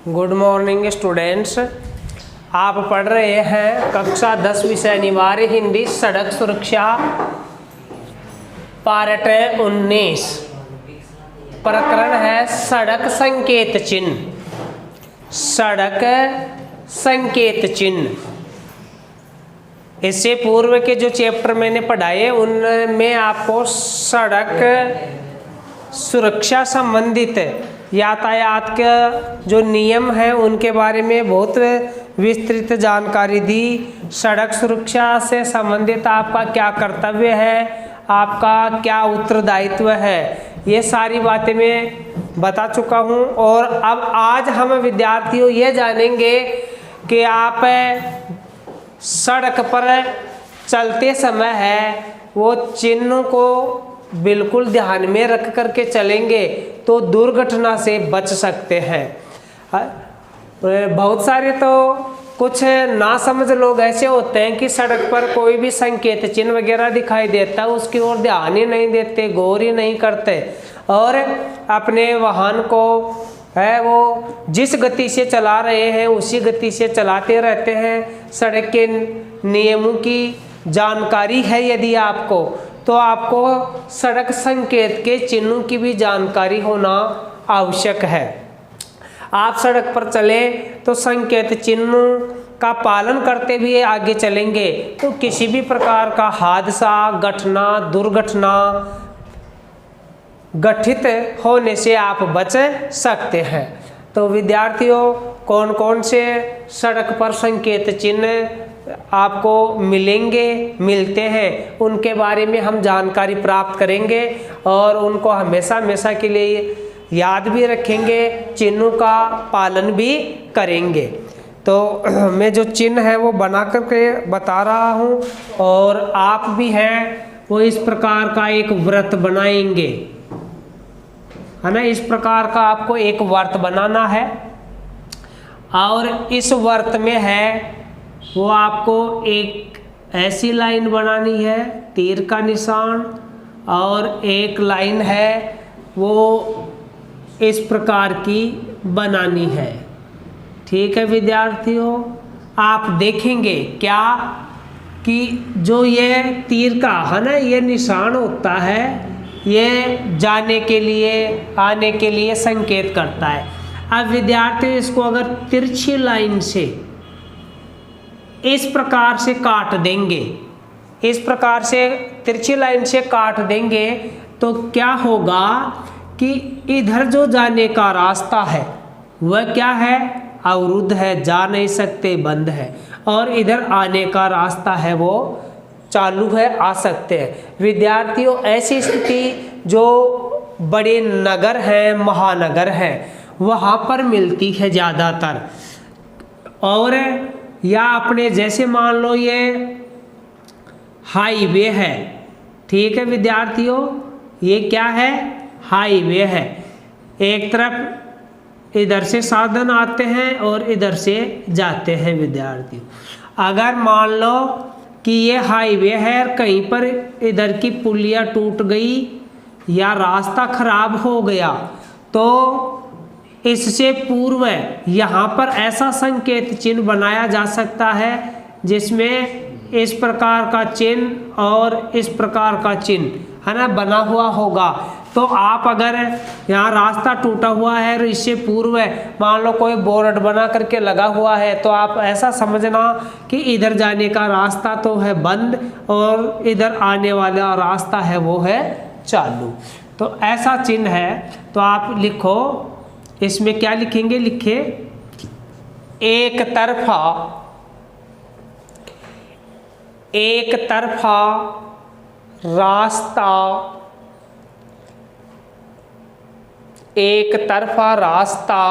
Good morning students. आप पढ़ रहे हैं कक्षा 10 विषय अनिवार्य हिंदी सड़क सुरक्षा पार्ट 19। प्रकरण है सड़क संकेत चिन्ह। सड़क संकेत चिन्ह। इससे पूर्व के जो चैप्टर मैंने पढ़ाए उनमें आपको सड़क सुरक्षा संबंधित यातायात का जो नियम है उनके बारे में बहुत विस्तृत जानकारी दी। सड़क सुरक्षा से संबंधित आपका क्या कर्तव्य है, आपका क्या उत्तरदायित्व है, ये सारी बातें मैं बता चुका हूँ। और अब आज हम विद्यार्थियों ये जानेंगे कि आप सड़क पर चलते समय है वो चिन्ह को बिल्कुल ध्यान में रख करके चलेंगे तो दुर्घटना से बच सकते हैं। बहुत सारे तो कुछ नासमझ लोग ऐसे होते हैं कि सड़क पर कोई भी संकेत चिन्ह वगैरह दिखाई देता है उसकी ओर ध्यान ही नहीं देते, गौर ही नहीं करते और अपने वाहन को है वो जिस गति से चला रहे हैं उसी गति से चलाते रहते हैं। सड़क के नियमों की जानकारी है यदि आपको, तो आपको सड़क संकेत के चिन्हों की भी जानकारी होना आवश्यक है। आप सड़क पर चले तो संकेत चिन्हों का पालन करते हुए आगे चलेंगे तो किसी भी प्रकार का हादसा, घटना, दुर्घटना गठित होने से आप बच सकते हैं। तो विद्यार्थियों, कौन कौन से सड़क पर संकेत चिन्ह आपको मिलते हैं उनके बारे में हम जानकारी प्राप्त करेंगे और उनको हमेशा हमेशा के लिए याद भी रखेंगे, चिन्हों का पालन भी करेंगे। तो मैं जो चिन्ह है वो बना करके बता रहा हूँ और आप भी हैं वो इस प्रकार का एक वृत्त बनाएंगे, है ना। इस प्रकार का आपको एक वृत्त बनाना है और इस वृत्त में है वो आपको एक ऐसी लाइन बनानी है, तीर का निशान, और एक लाइन है वो इस प्रकार की बनानी है। ठीक है विद्यार्थियों, आप देखेंगे क्या कि जो ये तीर का है ना ये निशान होता है ये जाने के लिए आने के लिए संकेत करता है। अब विद्यार्थी इसको अगर तिरछी लाइन से इस प्रकार से काट देंगे, इस प्रकार से तिरछी लाइन से काट देंगे तो क्या होगा कि इधर जो जाने का रास्ता है वह क्या है, अवरुद्ध है, जा नहीं सकते, बंद है, और इधर आने का रास्ता है वो चालू है, आ सकते हैं। विद्यार्थियों, ऐसी स्थिति जो बड़े नगर हैं, महानगर हैं, वहाँ पर मिलती है ज़्यादातर। और या अपने जैसे मान लो ये हाईवे है, ठीक है विद्यार्थियों, ये क्या है, हाईवे है। एक तरफ इधर से साधन आते हैं और इधर से जाते हैं विद्यार्थियों। अगर मान लो कि ये हाईवे है और कहीं पर इधर की पुलिया टूट गई या रास्ता खराब हो गया तो इससे पूर्व यहाँ पर ऐसा संकेत चिन्ह बनाया जा सकता है जिसमें इस प्रकार का चिन्ह और इस प्रकार का चिन्ह है ना बना हुआ होगा। तो आप अगर यहाँ रास्ता टूटा हुआ है और इससे पूर्व मान लो कोई बोर्ड बना करके लगा हुआ है तो आप ऐसा समझना कि इधर जाने का रास्ता तो है बंद और इधर आने वाला रास्ता है वो है चालू। तो ऐसा चिन्ह है। तो आप लिखो, इसमें क्या लिखेंगे, लिखे एक तरफा रास्ता, एक तरफा रास्ता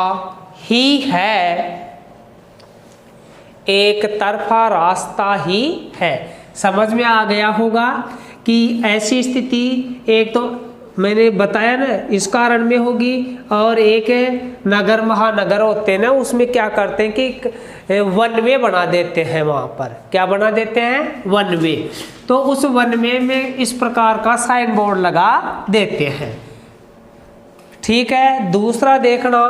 ही है, एक तरफा रास्ता ही है। समझ में आ गया होगा कि ऐसी स्थिति एक तो मैंने बताया ना इस कारण में होगी, और एक नगर महानगर होते हैं ना उसमें क्या करते हैं कि वन वे बना देते हैं, वहाँ पर क्या बना देते हैं, वन वे। तो उस वन वे में इस प्रकार का साइन बोर्ड लगा देते हैं। ठीक है। दूसरा देखना,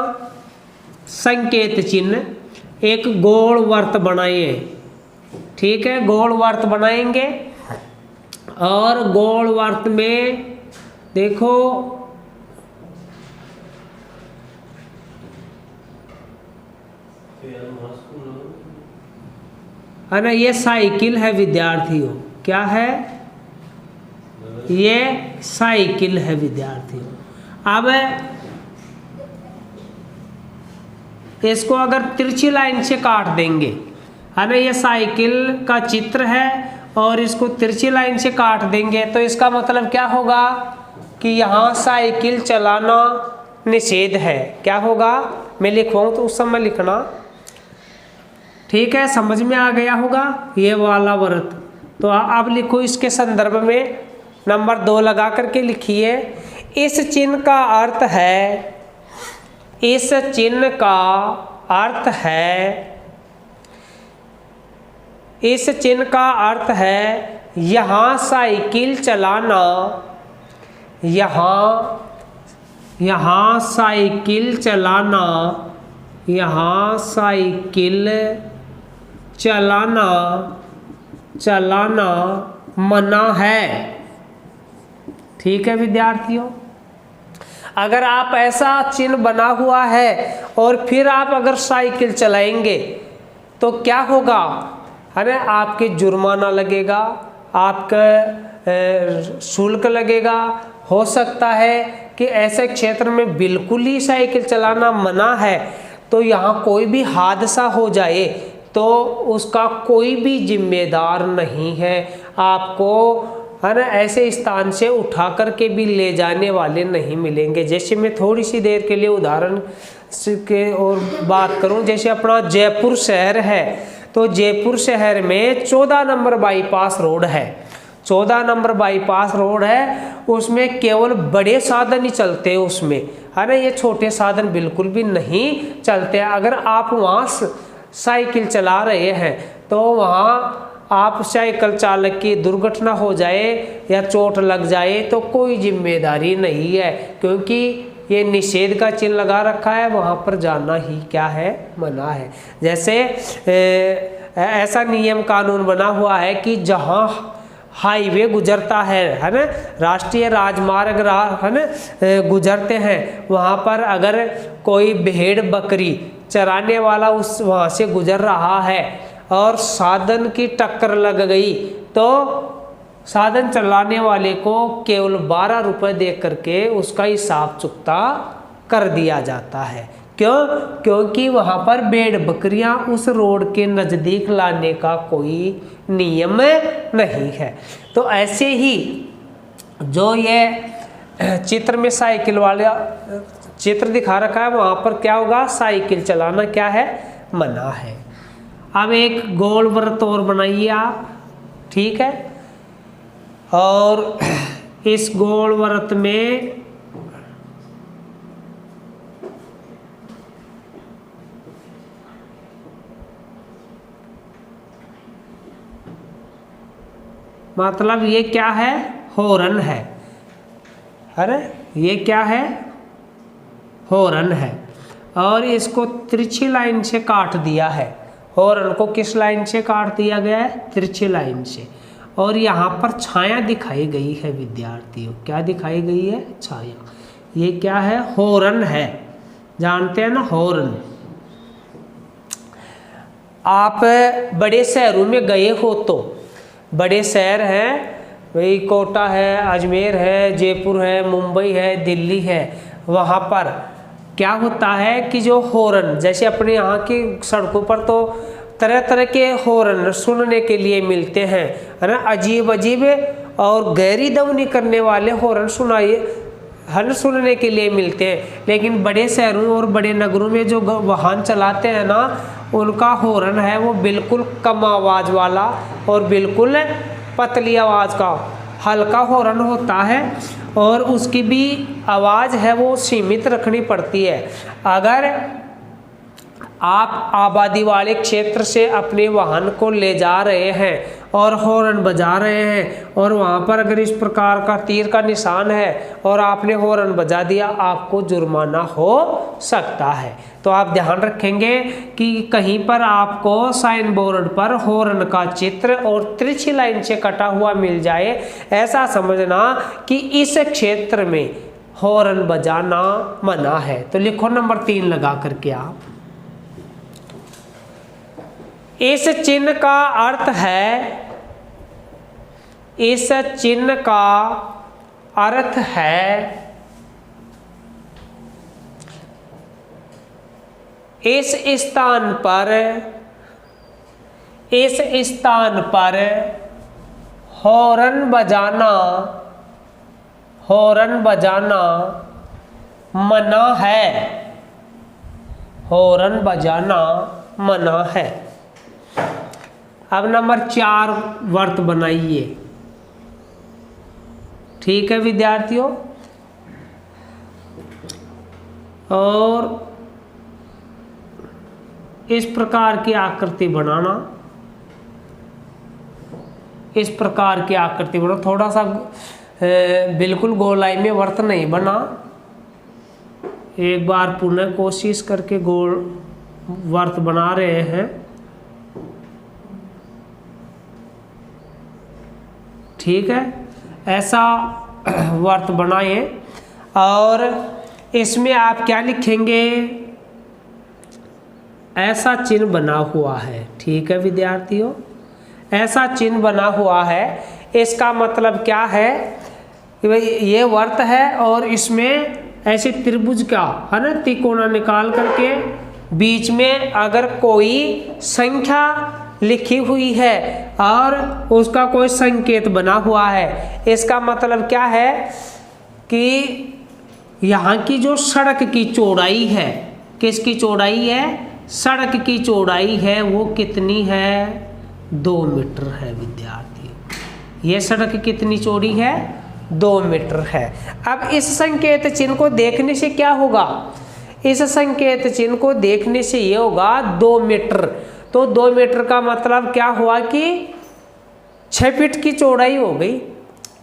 संकेत चिन्ह एक गोल वर्त बनाइए। ठीक है, गोल वर्त बनाएंगे और गोल वर्त में देखो है ना, ये साइकिल है विद्यार्थियों। क्या है? ये साइकिल है विद्यार्थियों। अब इसको अगर तिरछी लाइन से काट देंगे, है ना, ये साइकिल का चित्र है और इसको तिरछी लाइन से काट देंगे तो इसका मतलब क्या होगा कि यहाँ साइकिल चलाना निषेध है। क्या होगा? मैं लिखवाऊँ तो उस समय लिखना। ठीक है, समझ में आ गया होगा ये वाला व्रत। तो अब लिखो इसके संदर्भ में नंबर 2 लगा करके लिखिए। इस चिन्ह का अर्थ है, इस चिन्ह का अर्थ है, इस चिन्ह का अर्थ है यहाँ साइकिल चलाना, यहाँ साइकिल चलाना, यहाँ साइकिल चलाना मना है। ठीक है विद्यार्थियों, अगर आप ऐसा चिन्ह बना हुआ है और फिर आप अगर साइकिल चलाएंगे तो क्या होगा? है ना, आपके जुर्माना लगेगा, आपका शुल्क लगेगा। हो सकता है कि ऐसे क्षेत्र में बिल्कुल ही साइकिल चलाना मना है, तो यहाँ कोई भी हादसा हो जाए तो उसका कोई भी जिम्मेदार नहीं है। आपको है ना ऐसे स्थान से उठा करके भी ले जाने वाले नहीं मिलेंगे। जैसे मैं थोड़ी सी देर के लिए उदाहरण के और बात करूं, जैसे अपना जयपुर शहर है, तो जयपुर शहर में 14 नंबर बाईपास रोड है। 14 नंबर बाईपास रोड है, उसमें केवल बड़े साधन ही चलते हैं उसमें, है ना, ये छोटे साधन बिल्कुल भी नहीं चलते। अगर आप वहाँ साइकिल चला रहे हैं तो वहाँ आप साइकिल चालक की दुर्घटना हो जाए या चोट लग जाए तो कोई जिम्मेदारी नहीं है, क्योंकि ये निषेध का चिन्ह लगा रखा है, वहाँ पर जाना ही क्या है? मना है। जैसे ऐसा नियम कानून बना हुआ है कि जहाँ हाईवे गुजरता है ना, राष्ट्रीय राजमार्ग है ना गुजरते हैं, वहाँ पर अगर कोई भेड़ बकरी चराने वाला उस वहाँ से गुजर रहा है और साधन की टक्कर लग गई तो साधन चलाने वाले को केवल 12 रुपये दे करके उसका हिसाब चुकता कर दिया जाता है। क्यों? क्योंकि वहाँ पर भेड़ बकरियाँ उस रोड के नज़दीक लाने का कोई नियम नहीं है। तो ऐसे ही जो ये चित्र में साइकिल वाला चित्र दिखा रखा है, वहाँ पर क्या होगा? साइकिल चलाना क्या है? मना है। अब एक गोल वृत्त और बनाइए आप। ठीक है, और इस गोल वृत्त में मतलब ये क्या है? हॉर्न है। अरे ये क्या है? हॉर्न है। और इसको तिरछी लाइन से काट दिया है। हॉर्न को किस लाइन से काट दिया गया है? तिरछी लाइन से। और यहाँ पर छाया दिखाई गई है विद्यार्थियों। क्या दिखाई गई है? छाया। ये क्या है? हॉर्न है। जानते हैं ना हॉर्न? आप बड़े शहरों में गए हो तो बड़े शहर हैं, वही कोटा है, अजमेर है, जयपुर है, मुंबई है, दिल्ली है, वहाँ पर क्या होता है कि जो हॉर्न, जैसे अपने यहाँ की सड़कों पर तो तरह तरह के हॉर्न सुनने के लिए मिलते हैं, है ना, अजीब अजीब और गहरी ध्वनि करने वाले हॉर्न सुनने के लिए मिलते हैं। लेकिन बड़े शहरों और बड़े नगरों में जो वाहन चलाते हैं ना, उनका हॉर्न है वो बिल्कुल कम आवाज़ वाला और बिल्कुल पतली आवाज़ का हल्का हॉर्न होता है, और उसकी भी आवाज़ है वो सीमित रखनी पड़ती है। अगर आप आबादी वाले क्षेत्र से अपने वाहन को ले जा रहे हैं और हॉर्न बजा रहे हैं और वहाँ पर अगर इस प्रकार का तीर का निशान है और आपने हॉर्न बजा दिया, आपको जुर्माना हो सकता है। तो आप ध्यान रखेंगे कि कहीं पर आपको साइन बोर्ड पर हॉर्न का चित्र और तिरछी लाइन से कटा हुआ मिल जाए, ऐसा समझना कि इस क्षेत्र में हॉर्न बजाना मना है। तो लिखो नंबर 3 लगा करके आप। इस चिन्ह का अर्थ है, इस चिन्ह का अर्थ है इस स्थान पर हॉर्न बजाना मना है, हॉर्न बजाना मना है। अब नंबर 4 वर्त बनाइए। ठीक है विद्यार्थियों, और इस प्रकार की आकृति बनाना, इस प्रकार की आकृति बनाना। थोड़ा सा बिल्कुल गोलाई में वर्त नहीं बना, एक बार पुनः कोशिश करके गोल वर्त बना रहे हैं। ठीक है, ऐसा वर्त बनाएं और इसमें आप क्या लिखेंगे, ऐसा चिन्ह बना हुआ है। ठीक है विद्यार्थियों, ऐसा चिन्ह बना हुआ है। इसका मतलब क्या है कि भाई ये वर्त है और इसमें ऐसे त्रिभुज का है ना, तिकोना निकाल करके बीच में अगर कोई संख्या लिखी हुई है और उसका कोई संकेत बना हुआ है, इसका मतलब क्या है कि यहाँ की जो सड़क की चौड़ाई है, किसकी चौड़ाई है, सड़क की चौड़ाई है, वो कितनी है, 2 मीटर है विद्यार्थी। ये सड़क कितनी चौड़ी है, 2 मीटर है। अब इस संकेत चिन्ह को देखने से क्या होगा, इस संकेत चिन्ह को देखने से ये होगा 2 मीटर। तो 2 मीटर का मतलब क्या हुआ कि 6 फीट की चौड़ाई हो गई।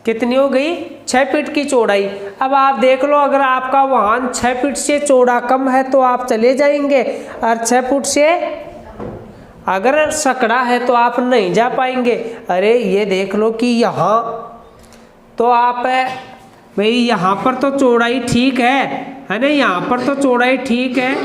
कितनी हो गई, 6 फीट की चौड़ाई। अब आप देख लो, अगर आपका वाहन 6 फीट से चौड़ा कम है तो आप चले जाएंगे, और 6 फुट से अगर सकड़ा है तो आप नहीं जा पाएंगे। अरे ये देख लो कि यहाँ तो आप भाई यहाँ पर तो चौड़ाई ठीक है ना, यहाँ पर तो चौड़ाई ठीक है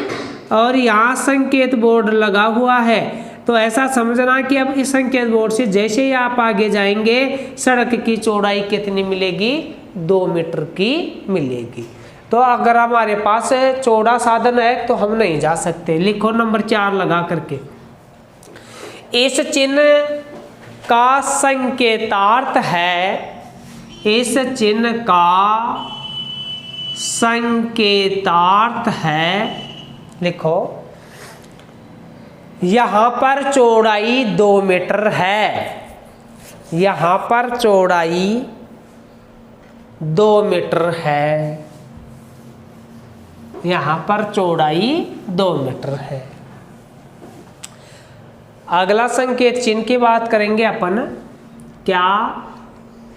और यहाँ संकेत बोर्ड लगा हुआ है। तो ऐसा समझना कि अब इस संकेत बोर्ड से जैसे ही आप आगे जाएंगे, सड़क की चौड़ाई कितनी मिलेगी, 2 मीटर की मिलेगी। तो अगर हमारे पास चौड़ा साधन है तो हम नहीं जा सकते। लिखो नंबर 4 लगा करके। इस चिन्ह का संकेतार्थ है, इस चिन्ह का संकेतार्थ है, लिखो, यहाँ पर चौड़ाई 2 मीटर है, यहाँ पर चौड़ाई 2 मीटर है, यहाँ पर चौड़ाई 2 मीटर है। अगला संकेत चिन्ह की बात करेंगे अपन। क्या,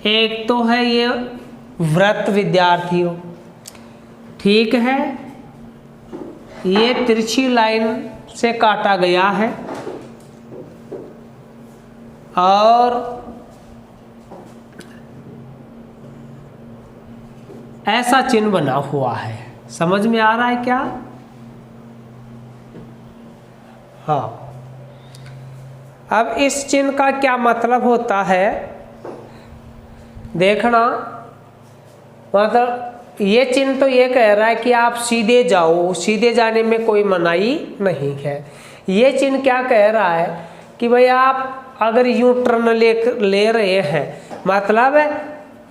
एक तो है ये वृत्त विद्यार्थियों, ठीक है, ये तिरछी लाइन से काटा गया है और ऐसा चिन्ह बना हुआ है। समझ में आ रहा है क्या? हाँ, अब इस चिन्ह का क्या मतलब होता है देखना। मतलब ये चिन्ह तो ये कह रहा है कि आप सीधे जाओ, सीधे जाने में कोई मनाही नहीं है। ये चिन्ह क्या कह रहा है कि भाई आप अगर यू टर्न ले रहे हैं, मतलब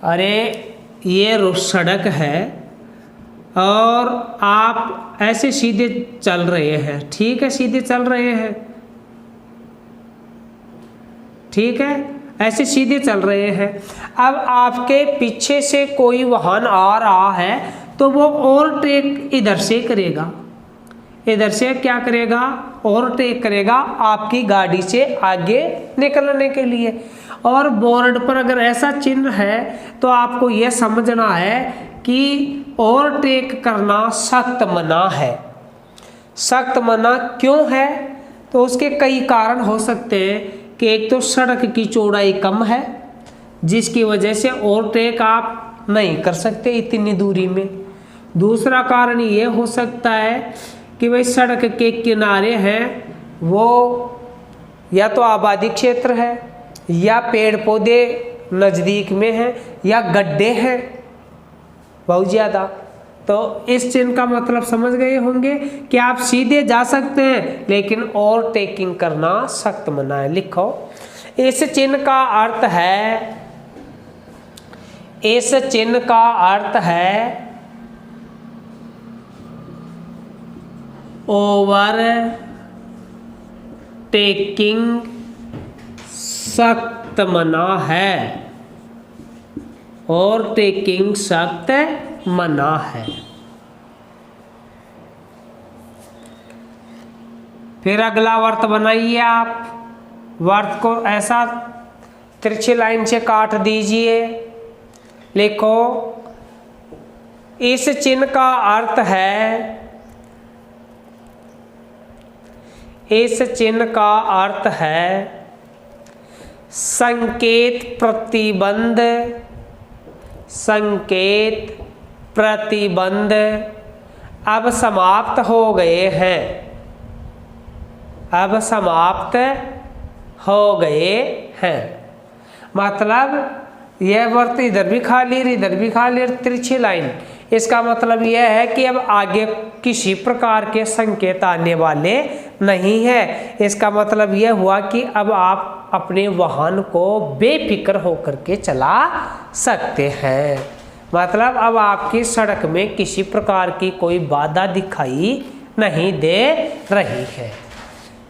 अरे ये सड़क है और आप ऐसे सीधे चल रहे हैं, ठीक है, सीधे चल रहे हैं, ठीक है, ऐसे सीधे चल रहे हैं। अब आपके पीछे से कोई वाहन आ रहा है तो वो ओवरटेक इधर से करेगा, इधर से क्या करेगा, ओवरटेक करेगा आपकी गाड़ी से आगे निकलने के लिए। और बोर्ड पर अगर ऐसा चिन्ह है तो आपको यह समझना है कि ओवरटेक करना सख्त मना है। सख्त मना क्यों है? तो उसके कई कारण हो सकते हैं कि एक तो सड़क की चौड़ाई कम है जिसकी वजह से ओवरटेक आप नहीं कर सकते इतनी दूरी में। दूसरा कारण ये हो सकता है कि भाई सड़क के किनारे हैं वो या तो आबादी क्षेत्र है या पेड़ पौधे नज़दीक में हैं या गड्ढे हैं बहुत ज़्यादा। तो इस चिन्ह का मतलब समझ गए होंगे कि आप सीधे जा सकते हैं लेकिन ओवरटेकिंग करना सख्त मना है। लिखो, इस चिन्ह का अर्थ है, इस चिन्ह का अर्थ है ओवरटेकिंग सख्त मना है। ओवरटेकिंग सख्त मना है। फिर अगला वर्त बनाइए आप। वर्त को ऐसा तिरछी लाइन से काट दीजिए। लिखो, इस चिन्ह का अर्थ है, इस चिन्ह का अर्थ है संकेत प्रतिबंध, संकेत प्रतिबंध अब समाप्त हो गए हैं, अब समाप्त हो गए हैं। मतलब यह वर्त इधर भी खाली इधर भी खाली तिरछी लाइन, इसका मतलब यह है कि अब आगे किसी प्रकार के संकेत आने वाले नहीं है। इसका मतलब यह हुआ कि अब आप अपने वाहन को बेफिक्र होकर के चला सकते हैं। मतलब अब आपकी सड़क में किसी प्रकार की कोई बाधा दिखाई नहीं दे रही है।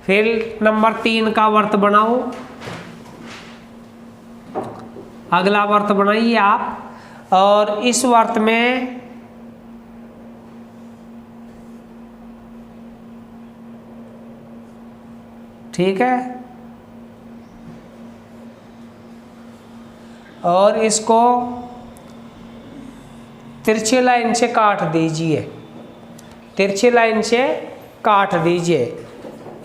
फिर नंबर 3 का वर्त बनाओ। अगला वर्त बनाइए आप, और इस वर्त में ठीक है, और इसको तिरछी लाइन से काट दीजिए, तिरछी लाइन से काट दीजिए।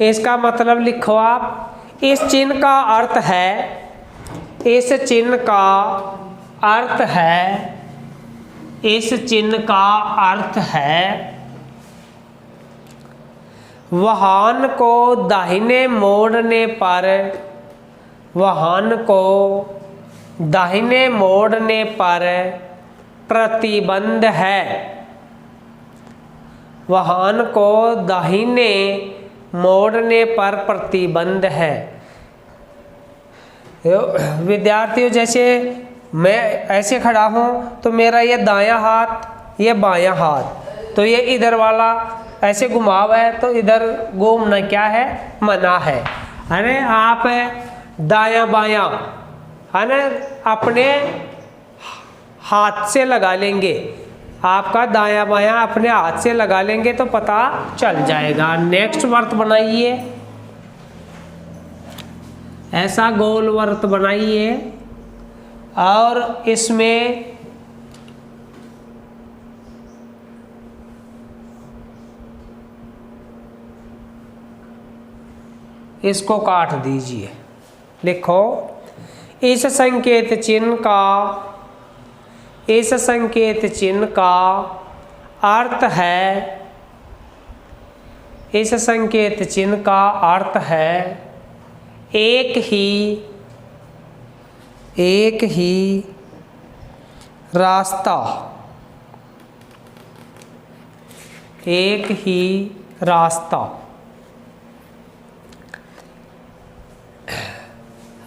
इसका मतलब लिखो आप, इस चिन्ह का अर्थ है, इस चिन्ह का अर्थ है, इस चिन्ह का अर्थ है वाहन को दाहिने मोड़ने पर, वाहन को दाहिने मोड़ने पर प्रतिबंध है, वाहन को दाहिने मोड़ने पर प्रतिबंध है। विद्यार्थियों, जैसे मैं ऐसे खड़ा हूँ तो मेरा ये दायां हाथ ये बायां हाथ, तो ये इधर वाला ऐसे घुमाव है तो इधर घूमना क्या है, मना है। अरे आप दायां बायां है ना अपने हाथ से लगा लेंगे, आपका दायां बायां अपने हाथ से लगा लेंगे तो पता चल जाएगा। नेक्स्ट वर्त बनाइए, ऐसा गोल वर्त बनाइए और इसमें इसको काट दीजिए। लिखो, इस संकेत चिन्ह का, इस संकेत चिन्ह का अर्थ है, इस संकेत चिन्ह का अर्थ है एक ही रास्ता, एक ही रास्ता।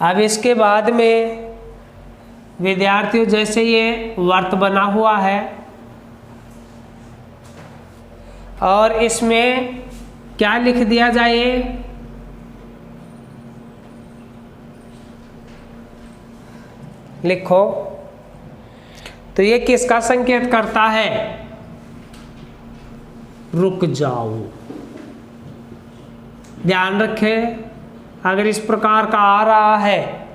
अब इसके बाद में विद्यार्थियों, जैसे ये वर्त बना हुआ है और इसमें क्या लिख दिया जाए, लिखो, तो ये किसका संकेत करता है, रुक जाओ। ध्यान रखें, अगर इस प्रकार का आ रहा है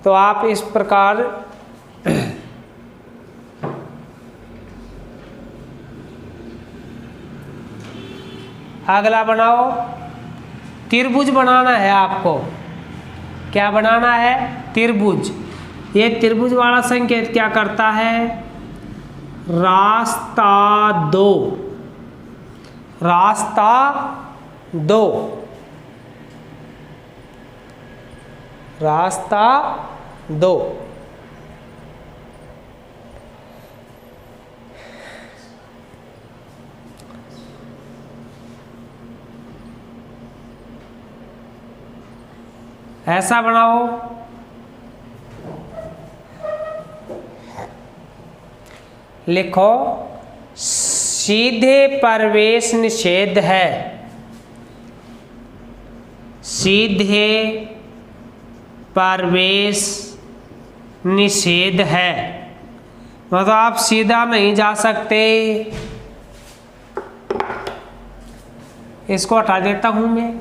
तो आप इस प्रकार अगला बनाओ। त्रिभुज बनाना है आपको। क्या बनाना है? त्रिभुज। ये त्रिभुज वाला संकेत क्या करता है? रास्ता दो, रास्ता दो, रास्ता दो। ऐसा बनाओ। लिखो सीधे प्रवेश निषेध है, सीधे प्रवेश निषेध है, मतलब आप सीधा नहीं जा सकते। इसको हटा देता हूं मैं।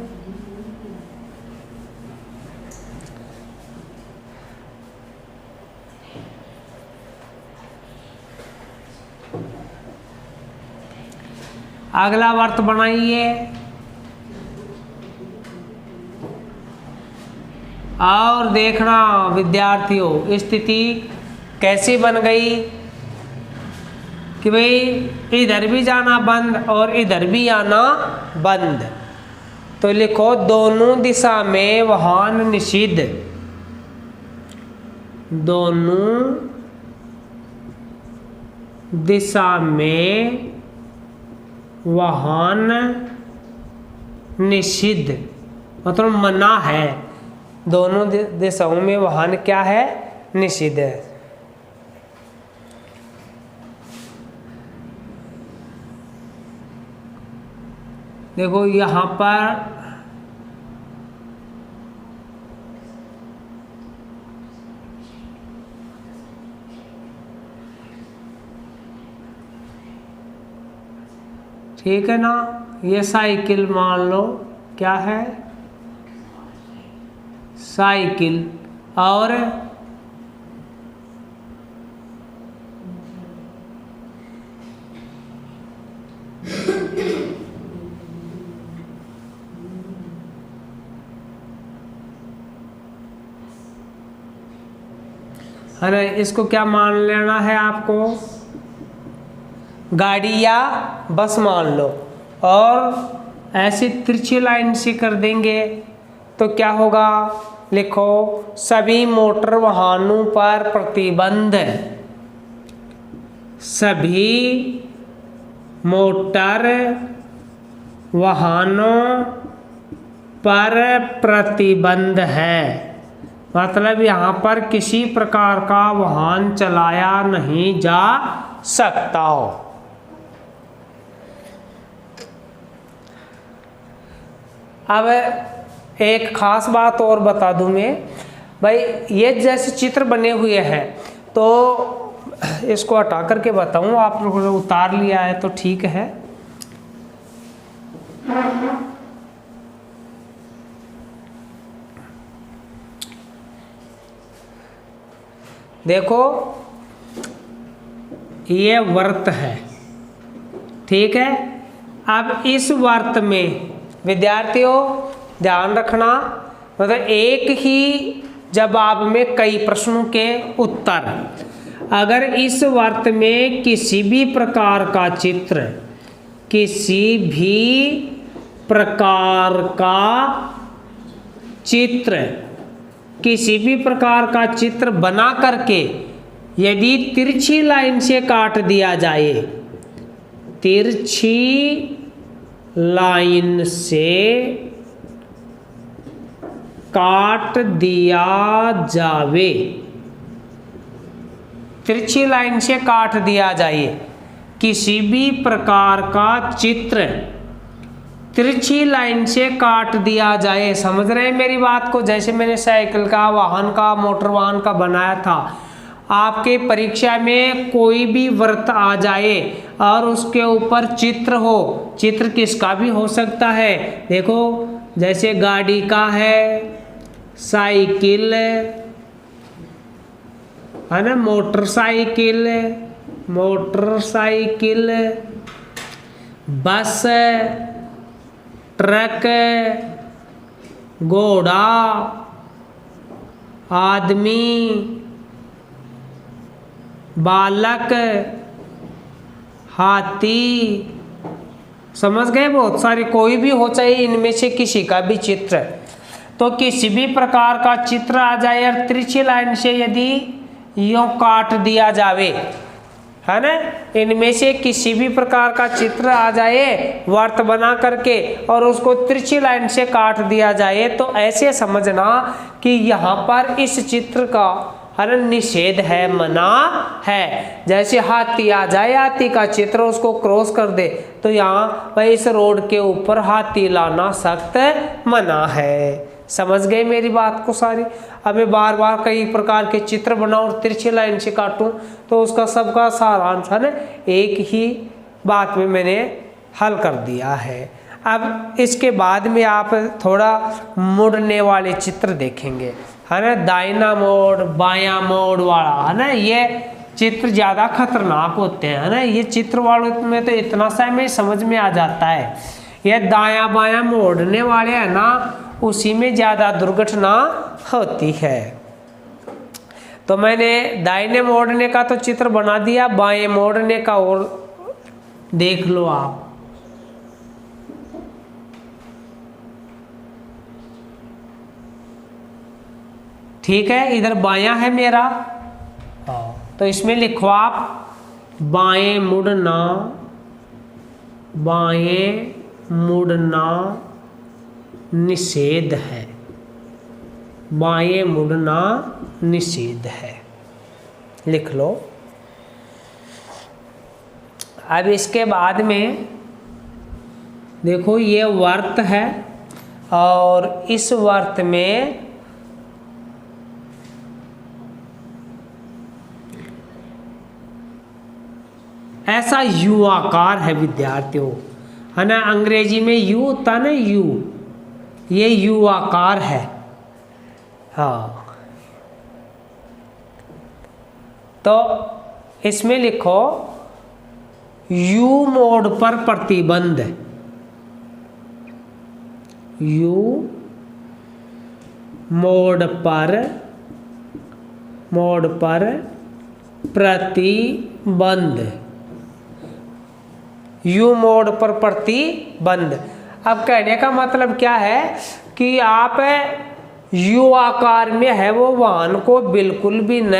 अगला वर्त बनाइए और देखना विद्यार्थियों स्थिति कैसी बन गई कि भाई इधर भी जाना बंद और इधर भी आना बंद। तो लिखो दोनों दिशा में वाहन निषिद्ध, दोनों दिशा में वाहन निषिद्ध, मतलब मना है। दोनों दिशाओं में वाहन क्या है? निषिद्ध है। देखो यहाँ पर ठीक है ना, ये साइकिल मान लो, क्या है? साइकिल। और अरे इसको क्या मान लेना है आपको? गाड़ी या बस मान लो। और ऐसी तिरछी लाइन से कर देंगे तो क्या होगा? लिखो सभी मोटर वाहनों पर प्रतिबंध, सभी मोटर वाहनों पर प्रतिबंध है, मतलब यहाँ पर किसी प्रकार का वाहन चलाया नहीं जा सकता हो। अब एक खास बात और बता दूं मैं भाई, ये जैसे चित्र बने हुए हैं तो इसको हटा करके बताऊं, आप लोगों ने उतार लिया है तो ठीक है। देखो ये वर्त है, ठीक है। अब इस वर्त में विद्यार्थियों ध्यान रखना, मतलब एक ही जवाब में कई प्रश्नों के उत्तर। अगर इस वर्त में किसी भी प्रकार का चित्र, किसी भी प्रकार का चित्र, किसी भी प्रकार का चित्र बना करके यदि तिरछी लाइन से काट दिया जाए, तिरछी लाइन से काट दिया जावे, तिरछी लाइन से काट दिया जाए किसी भी प्रकार का चित्र, तिरछी लाइन से काट दिया जाए। समझ रहे हैं मेरी बात को? जैसे मैंने साइकिल का, वाहन का, मोटर वाहन का बनाया था। आपके परीक्षा में कोई भी वृत्त आ जाए और उसके ऊपर चित्र हो, चित्र किसका भी हो सकता है। देखो जैसे गाड़ी का है, साइकिल, है ना, मोटरसाइकिल, मोटरसाइकिल, बस, ट्रक, घोड़ा, आदमी, बालक, हाथी। समझ गए? बहुत सारे, कोई भी हो, चाहे इनमें से किसी का भी चित्र। तो किसी भी प्रकार का चित्र आ जाए और तिरछी लाइन से यदि यूं काट दिया जावे, है ना, इनमें से किसी भी प्रकार का चित्र आ जाए वर्त बना करके और उसको तिरछी लाइन से काट दिया जाए, तो ऐसे समझना कि यहाँ पर इस चित्र का निषेध है, मना है। जैसे हाथी आ जाए, हाथी का चित्र उसको क्रॉस कर दे, तो यहाँ भाई इस रोड के ऊपर हाथी लाना सख्त मना है। समझ गए मेरी बात को सारी? अब मैं बार बार कई प्रकार के चित्र बनाऊं और तिरछी लाइन से काटूं, तो उसका सबका सारांश है एक ही बात में मैंने हल कर दिया है। अब इसके बाद में आप थोड़ा मुड़ने वाले चित्र देखेंगे, है ना, दाहिना मोड़, बायां मोड़ वाला, है ना, ये चित्र ज़्यादा खतरनाक होते हैं, है ना। ये चित्र वालों में तो इतना सा में समझ में आ जाता है, ये दायां बायां मोड़ने वाले हैं ना, उसी में ज़्यादा दुर्घटना होती है। तो मैंने दाहिने मोड़ने का तो चित्र बना दिया, बाएं मोड़ने का और देख लो आप। ठीक है, इधर बायां है मेरा, तो इसमें लिखो आप बाएं मुड़ना, बाएं मुड़ना निषेध है, बाएं मुड़ना निषेध है, लिख लो। अब इसके बाद में देखो, ये वर्त है और इस वर्त में ऐसा यू आकार है विद्यार्थियों, है ना, अंग्रेजी में यू होता है ना, यू, ये यू आकार है। हाँ, तो इसमें लिखो यू मोड़ पर प्रतिबंध, यू मोड़ पर प्रतिबंध, यू मोड़ पर प्रतिबंध। अब कहने का मतलब क्या है कि आप यू आकार में है वो वाहन को बिल्कुल भी न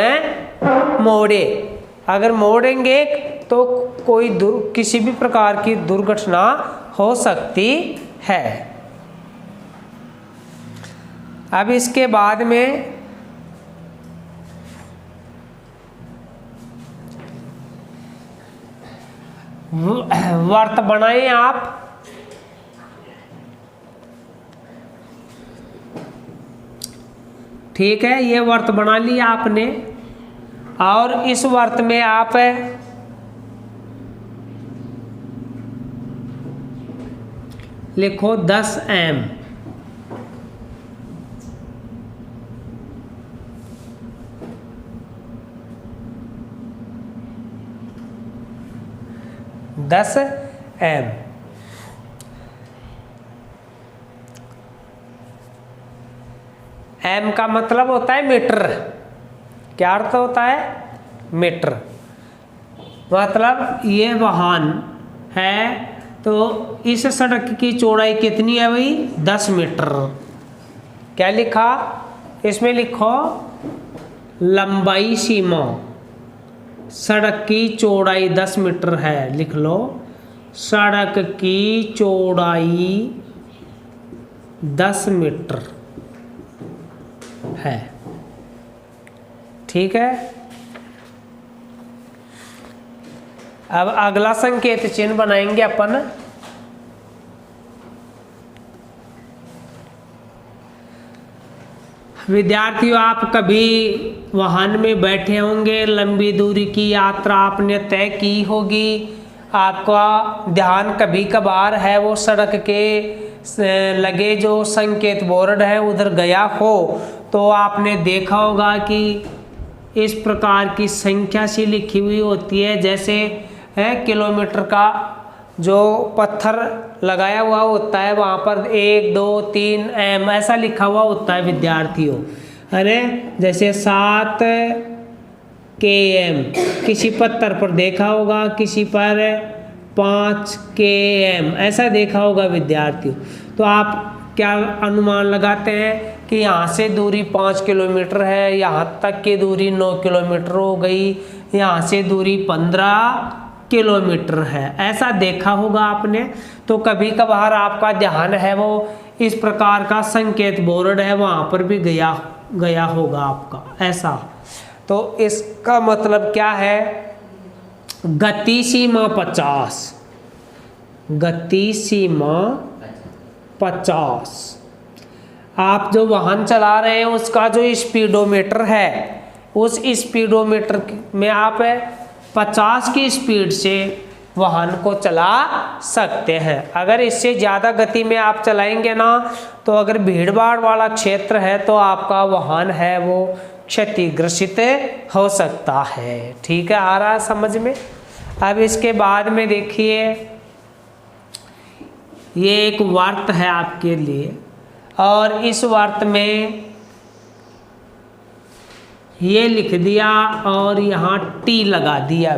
मोड़े। अगर मोड़ेंगे तो कोई किसी भी प्रकार की दुर्घटना हो सकती है। अब इसके बाद में वर्त बनाएं आप। ठीक है, ये वर्त बना लिया आपने और इस वर्त में आप लिखो 10 एम। एम एम का मतलब होता है मीटर। क्या अर्थ होता है? मीटर। मतलब ये वाहन है तो इस सड़क की चौड़ाई कितनी है भाई? 10 मीटर। क्या लिखा इसमें? लिखो लंबाई सीमा, सड़क की चौड़ाई 10 मीटर है। लिख लो सड़क की चौड़ाई 10 मीटर है। ठीक है, अब अगला संकेत चिन्ह बनाएंगे अपन। विद्यार्थियों, आप कभी वाहन में बैठे होंगे, लंबी दूरी की यात्रा आपने तय की होगी, आपका ध्यान कभी कभार है वो सड़क के लगे जो संकेत बोर्ड है उधर गया हो, तो आपने देखा होगा कि इस प्रकार की संख्या सी लिखी हुई होती है, जैसे है किलोमीटर का जो पत्थर लगाया हुआ होता है वहाँ पर 1 2 3 m ऐसा लिखा हुआ होता है विद्यार्थियों, है ना। जैसे 7 km किसी पत्थर पर देखा होगा, किसी पर 5 km ऐसा देखा होगा विद्यार्थियों। तो आप क्या अनुमान लगाते हैं कि यहाँ से दूरी 5 किलोमीटर है, यहाँ तक की दूरी 9 किलोमीटर हो गई, यहाँ से दूरी 15 किलोमीटर है, ऐसा देखा होगा आपने। तो कभी कभार आपका ध्यान है वो इस प्रकार का संकेत बोर्ड है वहाँ पर भी गया होगा आपका, ऐसा। तो इसका मतलब क्या है, गति सीमा 50, गति सीमा 50। आप जो वाहन चला रहे हैं उसका जो स्पीडोमीटर है, उस स्पीडोमीटर में आप 50 की स्पीड से वाहन को चला सकते हैं। अगर इससे ज़्यादा गति में आप चलाएंगे ना, तो अगर भीड़ भाड़ वाला क्षेत्र है तो आपका वाहन है वो क्षतिग्रसित हो सकता है। ठीक है, आ रहा है समझ में। अब इसके बाद में देखिए, ये एक वर्त है आपके लिए, और इस वर्त में ये लिख दिया और यहाँ टी लगा दिया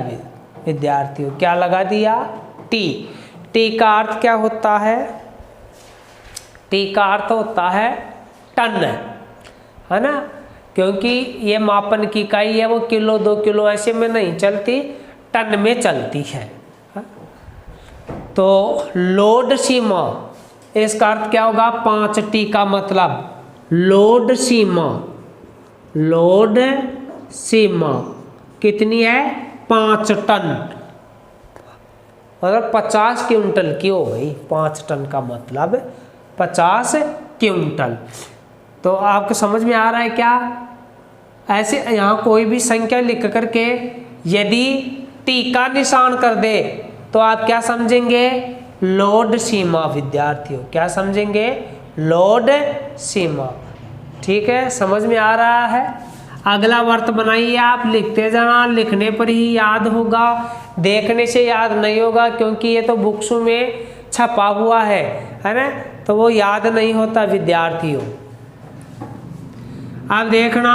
विद्यार्थियों। क्या लगा दिया, टी। टी का अर्थ क्या होता है, टी का अर्थ होता है टन, है ना, क्योंकि ये मापन की इकाई है वो किलो 2 किलो ऐसे में नहीं चलती, टन में चलती है। तो लोड सीमा, इसका अर्थ क्या होगा, 5T का मतलब लोड सीमा, लोड सीमा कितनी है, 5 टन, मतलब 50 क्विंटल की हो गई। 5 टन का मतलब 50 क्विंटल। तो आपको समझ में आ रहा है क्या। ऐसे यहाँ कोई भी संख्या लिख करके यदि टी का निशान कर दे तो आप क्या समझेंगे, लोड सीमा विद्यार्थियों, क्या समझेंगे, लोड सीमा। ठीक है, समझ में आ रहा है। अगला वर्त बनाइए आप, लिखते जाना, लिखने पर ही याद होगा, देखने से याद नहीं होगा, क्योंकि ये तो बुक्स में छपा हुआ है ना, तो वो याद नहीं होता विद्यार्थियों। अब देखना,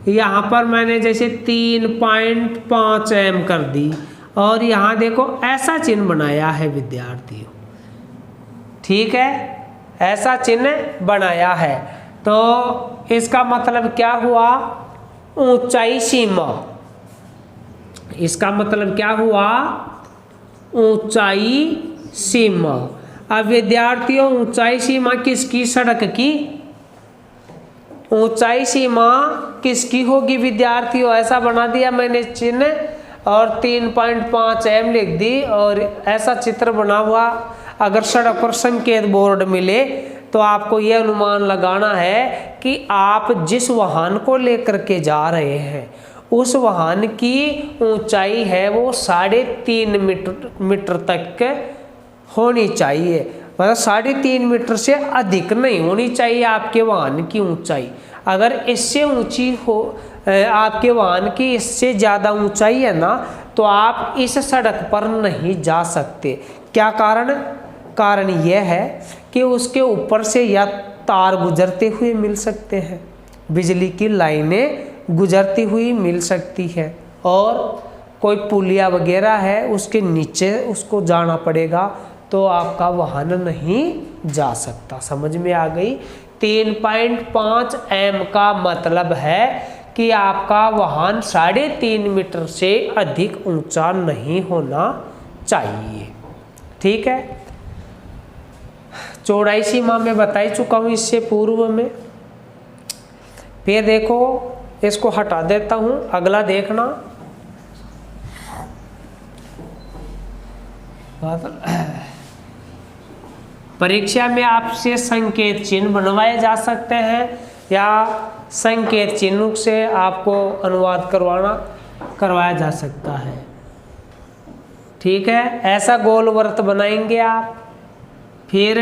यहाँ पर मैंने जैसे 3.5 m कर दी और यहाँ देखो ऐसा चिन्ह बनाया है विद्यार्थियों। ठीक है, ऐसा चिन्ह बनाया है, तो इसका मतलब क्या हुआ, ऊंचाई सीमा। इसका मतलब क्या हुआ, ऊंचाई सीमा। अब विद्यार्थियों, ऊंचाई सीमा किसकी, सड़क की। ऊंचाई सीमा किसकी होगी विद्यार्थियों, ऐसा बना दिया मैंने चिन्ह और 3.5 m लिख दी और ऐसा चित्र बना हुआ। अगर सड़क पर संकेत बोर्ड मिले तो आपको यह अनुमान लगाना है कि आप जिस वाहन को लेकर के जा रहे हैं उस वाहन की ऊंचाई है वो 3.5 मीटर तक होनी चाहिए, मतलब 3.5 मीटर से अधिक नहीं होनी चाहिए आपके वाहन की ऊंचाई। अगर इससे ऊंची हो, आपके वाहन की इससे ज़्यादा ऊंचाई है ना, तो आप इस सड़क पर नहीं जा सकते। क्या कारण, कारण यह है कि उसके ऊपर से या तार गुजरते हुए मिल सकते हैं, बिजली की लाइनें गुजरती हुई मिल सकती है, और कोई पुलिया वगैरह है उसके नीचे उसको जाना पड़ेगा, तो आपका वाहन नहीं जा सकता। समझ में आ गई। 3.5 m का मतलब है कि आपका वाहन 3.5 मीटर से अधिक ऊंचा नहीं होना चाहिए। ठीक है, चौड़ाई सीमा में बता ही चुका हूँ इससे पूर्व में। फिर देखो, इसको हटा देता हूँ, अगला देखना। परीक्षा में आपसे संकेत चिन्ह बनवाए जा सकते हैं या संकेत चिन्ह से आपको अनुवाद करवाया जा सकता है। ठीक है, ऐसा गोल वृत्त बनाएंगे आप। फिर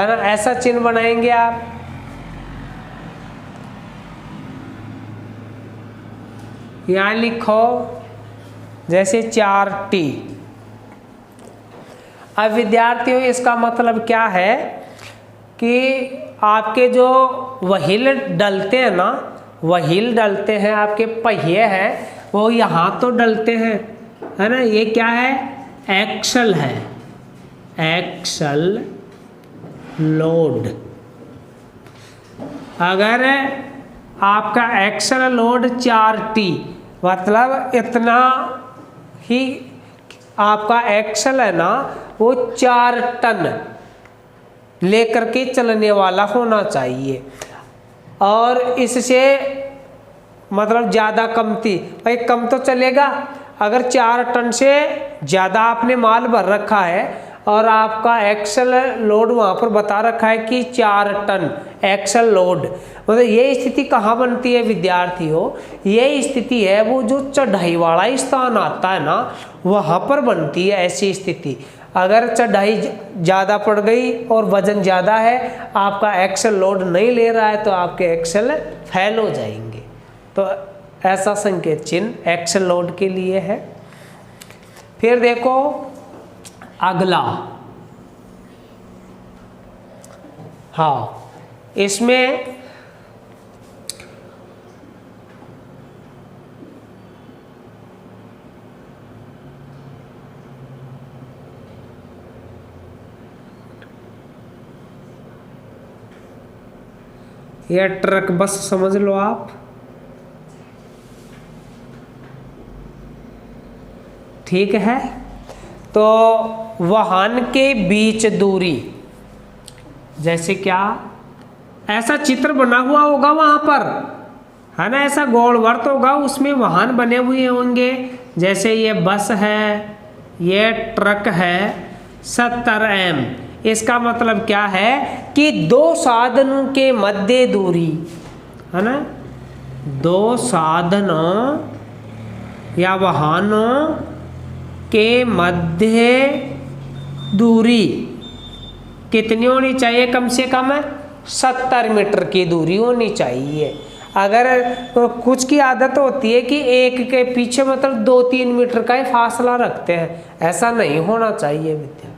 है ना, ऐसा चिन्ह बनाएंगे आप। यहाँ लिखो जैसे 4T। अब विद्यार्थियों इसका मतलब क्या है कि आपके जो व्हील डलते हैं ना, व्हील डलते हैं, आपके पहिए हैं वो यहाँ तो डलते हैं, है ना। ये क्या है, एक्सल है, एक्सल लोड। अगर आपका एक्सल लोड 4T, मतलब इतना ही आपका एक्सल है ना वो 4 टन लेकर के चलने वाला होना चाहिए। और इससे मतलब ज़्यादा कम थी भाई, कम तो चलेगा। अगर 4 टन से ज़्यादा आपने माल भर रखा है और आपका एक्सल लोड वहाँ पर बता रखा है कि 4 टन एक्सल लोड, मतलब ये स्थिति कहाँ बनती है विद्यार्थियों, ये स्थिति है वो जो चढ़ाई वाला स्थान आता है ना वहाँ पर बनती है ऐसी स्थिति। अगर चढ़ाई ज़्यादा पड़ गई और वजन ज़्यादा है, आपका एक्सल लोड नहीं ले रहा है, तो आपके एक्सल फेल हो जाएंगे। तो ऐसा संकेत चिन्ह एक्सल लोड के लिए है। फिर देखो अगला, हाँ इसमें यह ट्रक बस समझ लो आप, ठीक है। तो वाहन के बीच दूरी, जैसे क्या ऐसा चित्र बना हुआ होगा वहां पर, है ना, ऐसा गोल वर्त होगा, उसमें वाहन बने हुए होंगे। जैसे ये बस है, ये ट्रक है, 70 m। इसका मतलब क्या है कि दो साधनों के मध्य दूरी, है ना, दो साधनों या वाहनों के मध्य दूरी कितनी होनी चाहिए, कम से कम 70 मीटर की दूरी होनी चाहिए। अगर तो कुछ की आदत होती है कि एक के पीछे मतलब 2-3 मीटर का ही फासला रखते हैं, ऐसा नहीं होना चाहिए विद्या,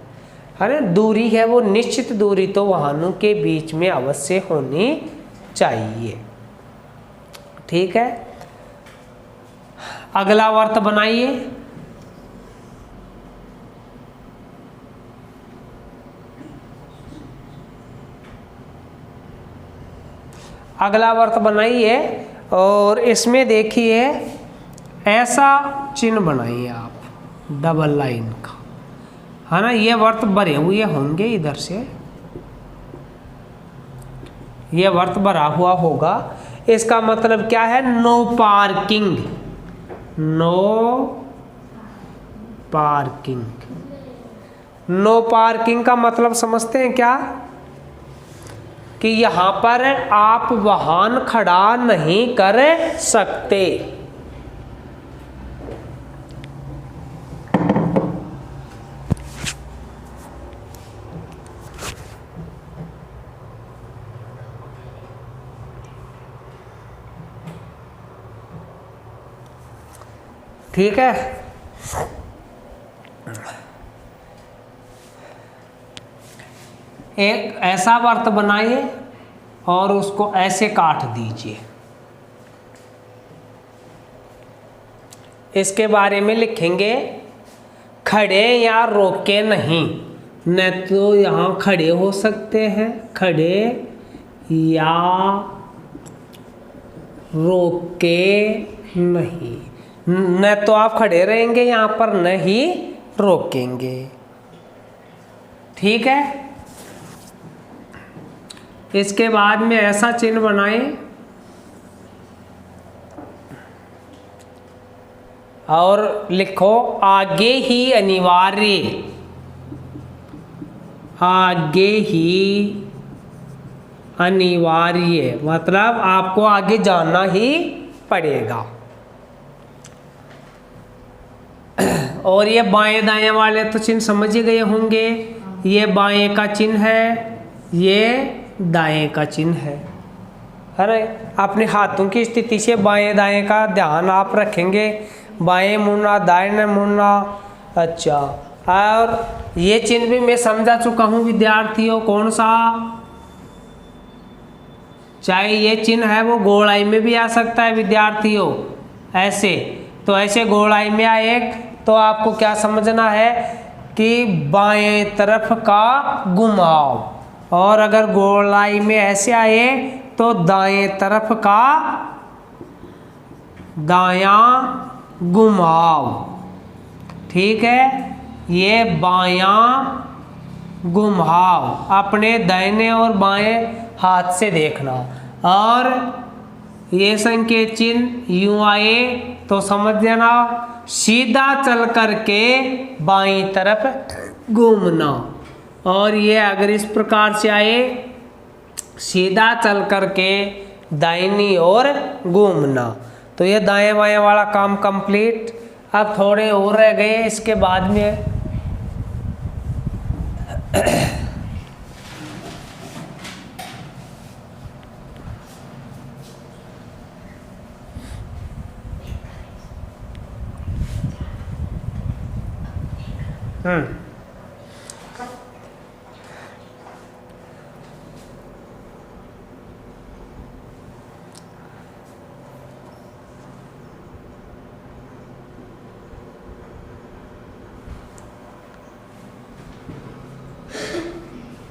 है ना। दूरी है वो निश्चित दूरी तो वाहनों के बीच में अवश्य होनी चाहिए, ठीक है। अगला वर्त बनाइए। अगला वर्त बनाइए और इसमें देखिए ऐसा चिन्ह बनाइए आप डबल लाइन का, है ना। ये वर्त भरे हुए होंगे, इधर से ये वर्त भरा हुआ होगा। इसका मतलब क्या है, no parking, no parking. No parking का मतलब समझते हैं क्या, कि यहाँ पर आप वाहन खड़ा नहीं कर सकते। ठीक है। एक ऐसा वर्त बनाइए और उसको ऐसे काट दीजिए। इसके बारे में लिखेंगे खड़े या रोके नहीं, न तो यहाँ खड़े हो सकते हैं, खड़े या रोके नहीं, न तो आप खड़े रहेंगे यहाँ पर, न ही रोकेंगे, ठीक है। इसके बाद में ऐसा चिन्ह बनाएं और लिखो आगे ही अनिवार्य, आगे ही अनिवार्य, मतलब आपको आगे जाना ही पड़ेगा। और ये बाएं दाएं वाले तो चिन्ह समझ ही गए होंगे। ये बाएं का चिन्ह है, ये दाएं का चिन्ह है। अरे अपने हाथों की स्थिति से बाएं दाएं का ध्यान आप रखेंगे, बाएं मुड़ना दाएं मुड़ना। अच्छा, और ये चिन्ह भी मैं समझा चुका हूँ विद्यार्थियों, कौन सा, चाहे ये चिन्ह है वो गोलाई में भी आ सकता है विद्यार्थियों, ऐसे। तो ऐसे गोलाई में आए तो आपको क्या समझना है कि बाएं तरफ का घुमाव, और अगर गोलाई में ऐसे आए तो दाएं तरफ का दायां घुमाव। ठीक है, ये बायां घुमाव अपने दाहिने और बाएं हाथ से देखना। और ये संकेत चिन्ह यूं आए तो समझ लेना सीधा चल करके बाईं तरफ घूमना, और ये अगर इस प्रकार से आए सीधा चल करके दाहिनी ओर घूमना। तो ये दाएं बाएं वाला काम कंप्लीट। अब थोड़े और रह गए इसके बाद में।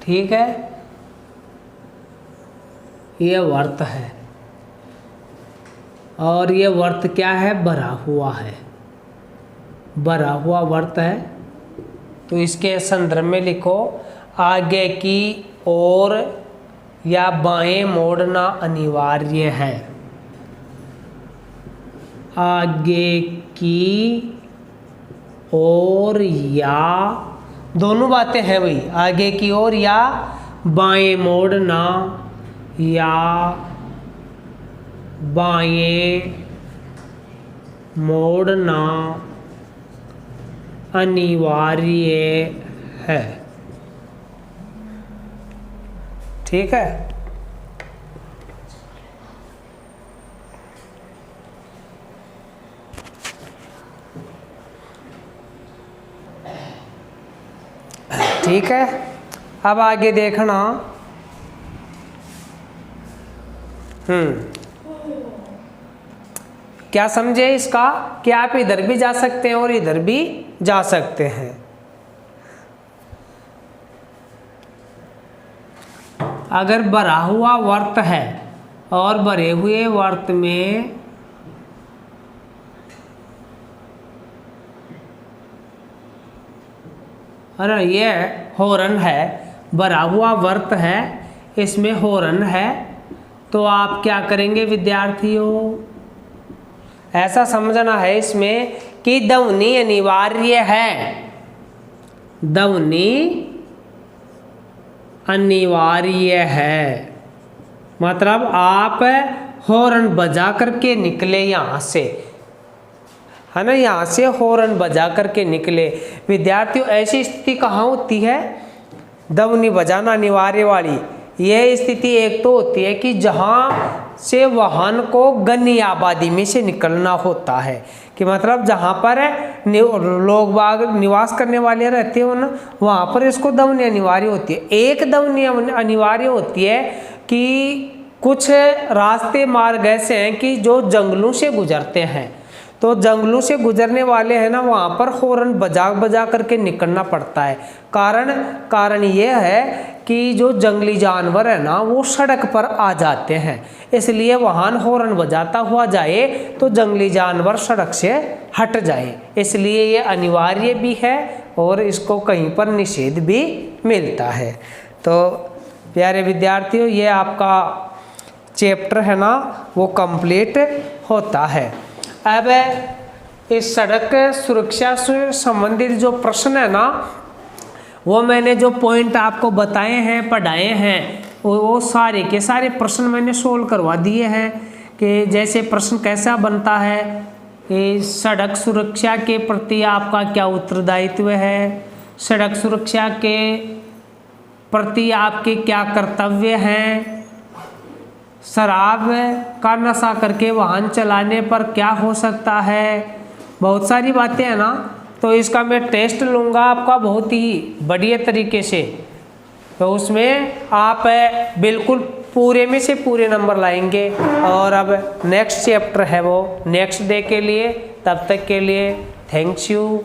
ठीक है, ये वर्त है, और ये वर्त क्या है, भरा हुआ है, भरा हुआ वर्त है। तो इसके संदर्भ में लिखो, आगे की ओर या बाएं मोड़ना अनिवार्य है। आगे की ओर या, दोनों बातें हैं भाई, आगे की ओर या बाएं मोड़ना या बाएं मोड़ना अनिवार्य है। ठीक है, ठीक है। अब आगे देखना, क्या समझे इसका कि आप इधर भी जा सकते हैं और इधर भी जा सकते हैं। अगर भरा हुआ वर्त है और भरे हुए वर्त में अरे ये हॉर्न है, भरा हुआ वर्त है, इसमें हॉर्न है, तो आप क्या करेंगे विद्यार्थियों, ऐसा समझना है इसमें कि ध्वनि अनिवार्य है, ध्वनि अनिवार्य है। मतलब आप हॉर्न बजा करके निकले यहाँ से, है ना, यहाँ से हॉर्न बजा करके निकले। विद्यार्थियों ऐसी स्थिति कहाँ होती है, ध्वनि बजाना अनिवार्य वाली, यह स्थिति एक तो होती है कि जहाँ से वाहन को घनी आबादी में से निकलना होता है, कि मतलब जहाँ पर लोग बाग निवास करने वाले रहते हो ना, वहाँ पर इसको ध्वनि अनिवार्य होती है। एक ध्वनि अनिवार्य होती है कि कुछ रास्ते मार्ग ऐसे हैं कि जो जंगलों से गुजरते हैं, तो जंगलों से गुजरने वाले हैं ना, वहाँ पर हॉर्न बजा बजा करके निकलना पड़ता है। कारण ये है कि जो जंगली जानवर है ना वो सड़क पर आ जाते हैं, इसलिए वाहन हॉर्न बजाता हुआ जाए तो जंगली जानवर सड़क से हट जाए, इसलिए ये अनिवार्य भी है और इसको कहीं पर निषेध भी मिलता है। तो प्यारे विद्यार्थियों, ये आपका चैप्टर है ना वो कंप्लीट होता है। अब इस सड़क सुरक्षा से संबंधित जो प्रश्न है ना, वो मैंने जो पॉइंट आपको बताए हैं, पढ़ाए हैं, वो सारे के सारे प्रश्न मैंने सोल्व करवा दिए हैं। कि जैसे प्रश्न कैसा बनता है कि सड़क सुरक्षा के प्रति आपका क्या उत्तरदायित्व है, सड़क सुरक्षा के प्रति आपके क्या कर्तव्य हैं, शराब का नशा करके वाहन चलाने पर क्या हो सकता है, बहुत सारी बातें हैं ना। तो इसका मैं टेस्ट लूँगा आपका बहुत ही बढ़िया तरीके से, तो उसमें आप बिल्कुल पूरे में से पूरे नंबर लाएंगे। और अब नेक्स्ट चैप्टर है वो नेक्स्ट डे के लिए, तब तक के लिए थैंक्स यू।